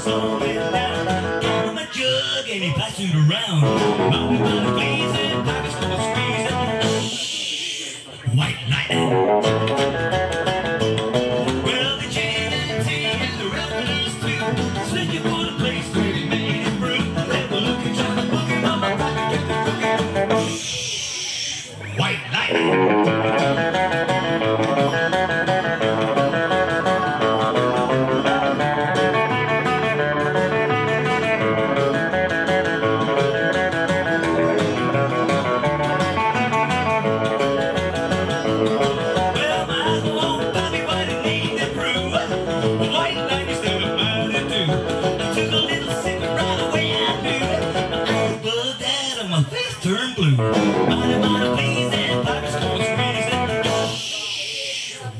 sun went down. Gave him a jug and he passed it around. Mommy, mommy, please, and pockets full of squeeze. White lightning. Well, the gin and tea and the revelers too. Said you put a place where they made it brew. They were looking, trying to book it on my pocket, kept it cooking. White lightning. Turn blue. Money, money, please, and pockets full of squeeze.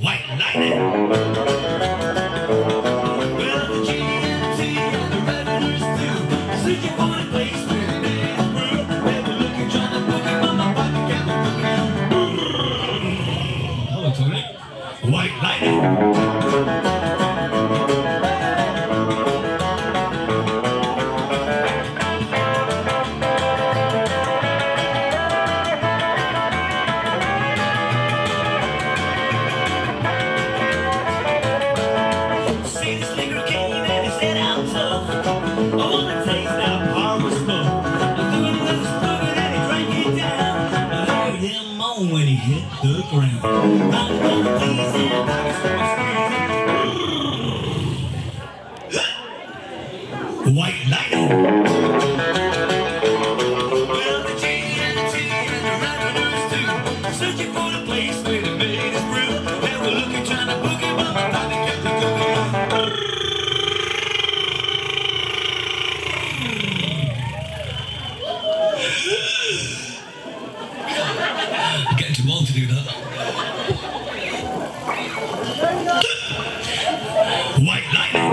White lightning. Well, the GMT and the revelers too. Searching for the place where they made it brew. They were looking, trying to book him on my pocket, kept it cooking. Hello, Tony. White lightning. When he hit the ground, white lightning. Well, the GMT and the revelers too, searching for the place where they made his brew. They were looking, trying to book him, but my pocket kept it Getting too old to do that. White lightning.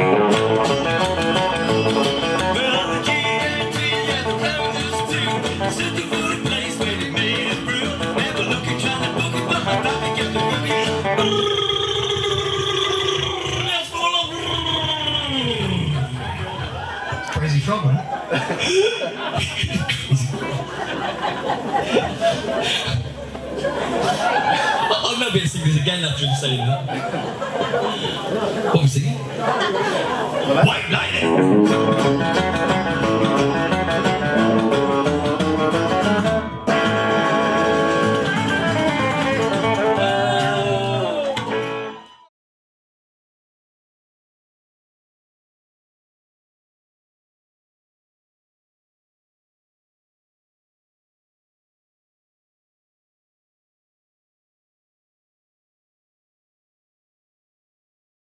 Well, the GMT and the revelers too, searching for the place where they made his brew. They were looking, trying to book it, but my pocket kept it cooking. That's full of Crazy frog, man. I'm not going to sing this again after saying that. What was we singing? White lightning.